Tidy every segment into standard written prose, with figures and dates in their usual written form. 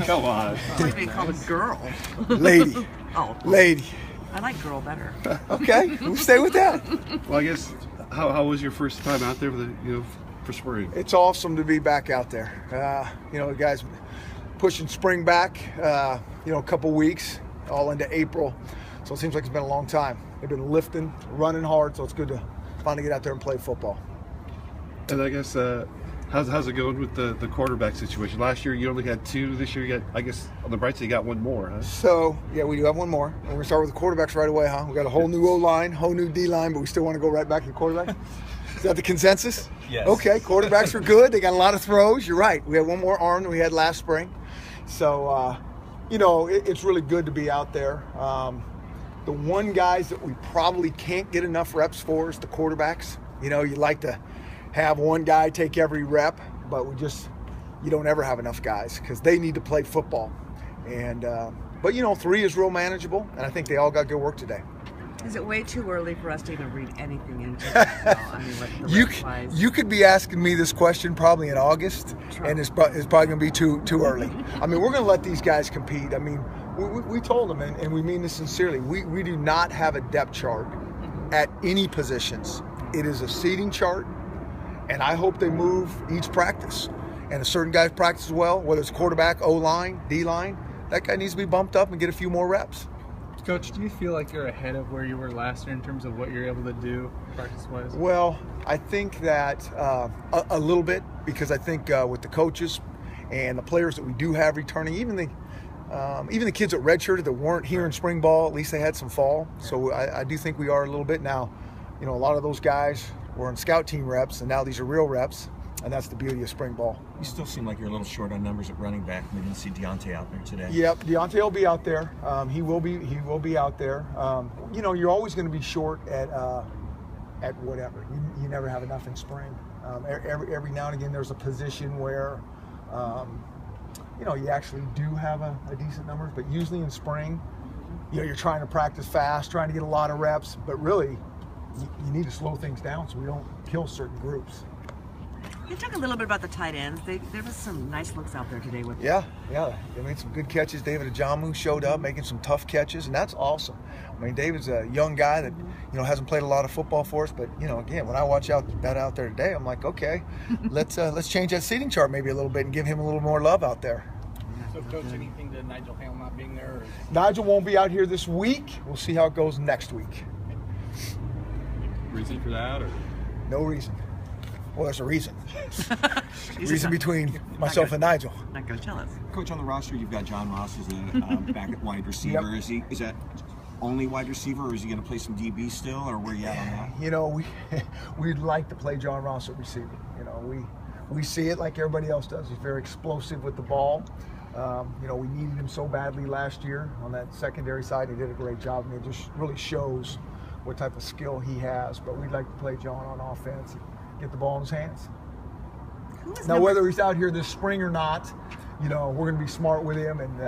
Come on. I like being called a girl. Lady. Oh. Lady. I like girl better. Okay, we'll stay with that. Well, I guess, how was your first time out there for spring? It's awesome to be back out there. The guys pushing spring back, a couple weeks, all into April. So it seems like it's been a long time. They've been lifting, running hard, so it's good to finally get out there and play football. And I guess, how's it going with the quarterback situation? Last year you only had 2. This year you got, I guess, on the bright side you got 1 more, huh? So, yeah, we do have 1 more. And we're going to start with the quarterbacks right away, huh? We got a whole new O-line, whole new D-line, but we still want to go right back to the quarterback? Is that the consensus? Yes. Okay, quarterbacks are good. They got a lot of throws. You're right. We have 1 more arm than we had last spring. So, it's really good to be out there. The one guys that we probably can't get enough reps for is the quarterbacks. You'd like to have one guy take every rep, but you don't ever have enough guys because they need to play football. And but 3 is real manageable, and I think they all got good work today. Is it way too early for us to even read anything into it? You could be asking me this question probably in August, and it's probably going to be too early. I mean, we're going to let these guys compete. I mean, we told them, and we mean this sincerely, we do not have a depth chart at any positions. It is a seating chart, and I hope they move each practice. And a certain guy practices well, whether it's quarterback, O-line, D-line, that guy needs to be bumped up and get a few more reps. Coach, do you feel like you're ahead of where you were last year in terms of what you're able to do practice-wise? Well, I think that a little bit, because I think with the coaches and the players that we do have returning, even the kids that redshirted that weren't here in spring ball, at least they had some fall. So I do think we are a little bit now. A lot of those guys were on scout team reps, and now these are real reps. And that's the beauty of spring ball. You still seem like you're a little short on numbers at running back. We didn't see Deontay out there today. Yep, Deontay will be out there. He will be out there. You're always going to be short at whatever. You never have enough in spring. Every now and again, there's a position where you actually do have a decent number. But usually in spring, you're trying to practice fast, trying to get a lot of reps. But really, you need to slow things down so we don't kill certain groups. You talk a little bit about the tight ends. There was some nice looks out there today with them. Yeah, they made some good catches. David Ajamu showed up making some tough catches, and that's awesome. I mean, David's a young guy that hasn't played a lot of football for us, but again, when I watch that out there today, I'm like, okay, let's change that seating chart maybe a little bit and give him a little more love out there. So, Coach, anything to Nigel Hale not being there? Or? Nigel won't be out here this week. We'll see how it goes next week. Reason for that, or no reason? Well, there's a reason. Reason between myself and Nigel. Not going to tell us. Coach, on the roster, you've got John Ross as a back at wide receiver. Yep. Is that only wide receiver, or is he going to play some DB still, or where you at on that? We'd like to play John Ross at receiver. We see it like everybody else does. He's very explosive with the ball. We needed him so badly last year on that secondary side. He did a great job, and it just really shows what type of skill he has. But we'd like to play John on offense. Get the ball in his hands. Now, whether he's out here this spring or not, we're going to be smart with him, and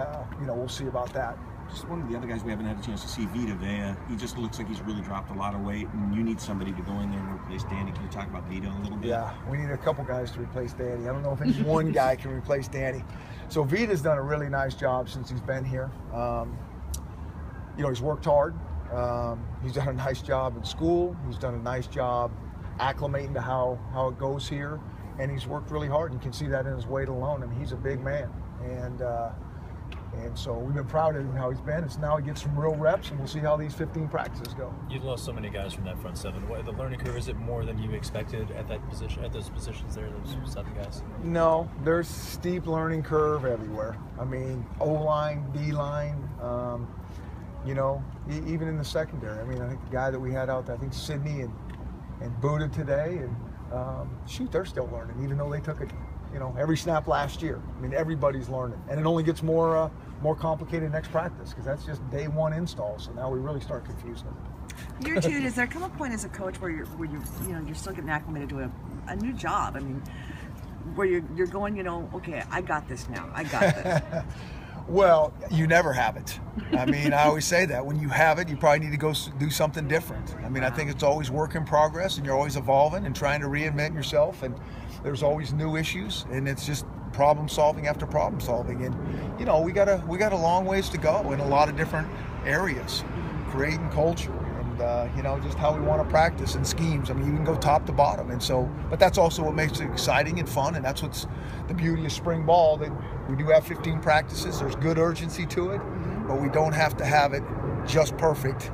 we'll see about that. Just one of the other guys we haven't had a chance to see, Vita. He just looks like he's really dropped a lot of weight, and you need somebody to go in there and replace Danny. Can you talk about Vita a little bit? Yeah, we need a couple guys to replace Danny. I don't know if any one guy can replace Danny. So Vita's done a really nice job since he's been here. He's worked hard. He's done a nice job in school. He's done a nice job acclimating to how it goes here, and he's worked really hard. You can see that in his weight alone. I mean, he's a big man, and so we've been proud of him how he's been. And so now he gets some real reps, and we'll see how these 15 practices go. You've lost so many guys from that front seven. What, the learning curve, is it more than you expected at that position, at those positions there, those 7 guys? No, there's steep learning curve everywhere. I mean, O-line, D-line, even in the secondary. I mean, I think the guy that we had out there, I think Sydney and Buddha today, and they're still learning, even though they took it, every snap last year. I mean, everybody's learning, and it only gets more complicated next practice because that's just day 1 install. So now we really start confusing them. Year 2, does there come a point as a coach where you're still getting acclimated to a new job? I mean, where you're going, okay, I got this now. I got this. Well, you never have it. I mean, I always say that. When you have it, you probably need to go do something different. I mean, I think it's always work in progress, and you're always evolving and trying to reinvent yourself, and there's always new issues, and it's just problem solving after problem solving. And you know, we got a long ways to go in a lot of different areas, creating culture and you know, just how we want to practice and schemes. I mean, you can go top to bottom, and so, but that's also what makes it exciting and fun, and that's what's the beauty of spring ball. That we do have 15 practices. There's good urgency to it, but we don't have to have it just perfect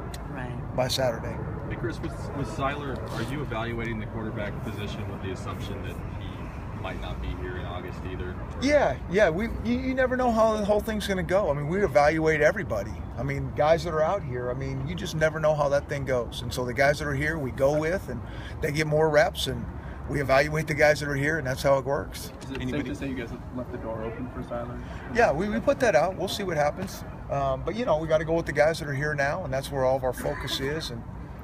by Saturday. Hey Chris, with Seiler, are you evaluating the quarterback position with the assumption that he might not be here in August either? Yeah. You never know how the whole thing's going to go. I mean, we evaluate everybody. I mean, guys that are out here, I mean, you just never know how that thing goes. And so the guys that are here, we go with, and they get more reps, and we evaluate the guys that are here, and that's how it works. Is it safe to say you guys have left the door open for Seiler? Yeah, we put that out. We'll see what happens. But, you know, we got to go with the guys that are here now, and that's where all of our focus is. And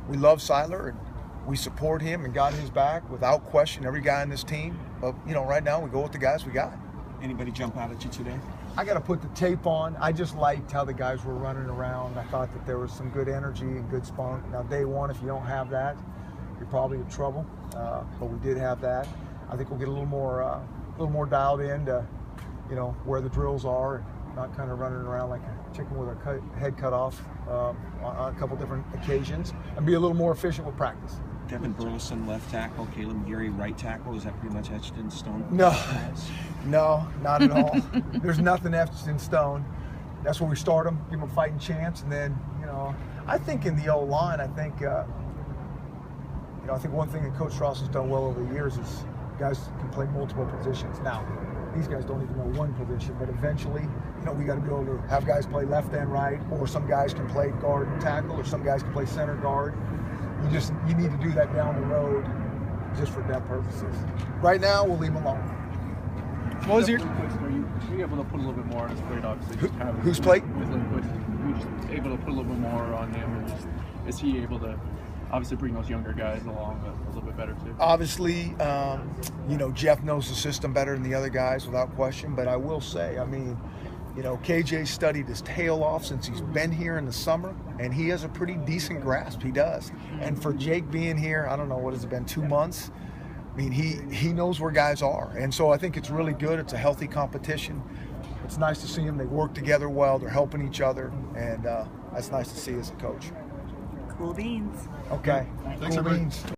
we love Seiler, and we support him and got his back without question, every guy on this team. But, you know, right now we go with the guys we got. Anybody jump out at you today? I got to put the tape on. I just liked how the guys were running around. I thought that there was some good energy and good spunk. Now, day one, if you don't have that, you're probably in trouble. But we did have that. I think we'll get a little more dialed in to, you know, where the drills are, and not kind of running around like a chicken with a head cut off on a couple different occasions, and be a little more efficient with practice. Devin Burleson, left tackle. Caleb Geary, right tackle. Is that pretty much etched in stone? No, not at all. There's nothing etched in stone. That's where we start them, give them a fighting chance, and then, you know, I think in the O-line, I think one thing that Coach Strauss has done well over the years is guys can play multiple positions. Now, these guys don't even know one position, but eventually, you know, we got to be able to have guys play left and right, or some guys can play guard and tackle, or some guys can play center guard. You need to do that down the road just for depth purposes. Right now, we'll leave them alone. What was your? Are you able to put a little bit more on his plate? Obviously, just kind of whose plate? Are you just able to put a little bit more on him, and just is he able to obviously bring those younger guys along a little bit better too? Obviously, you know, Jeff knows the system better than the other guys without question. But I will say, I mean, you know, KJ studied his tail off since he's been here in the summer, and he has a pretty decent grasp. He does. And for Jake being here, I don't know, what has it been, 2 months? I mean, he knows where guys are. And so I think it's really good. It's a healthy competition. It's nice to see them. They work together well. They're helping each other. And that's nice to see as a coach. Cool beans. Okay. Thanks, cool everybody. beans.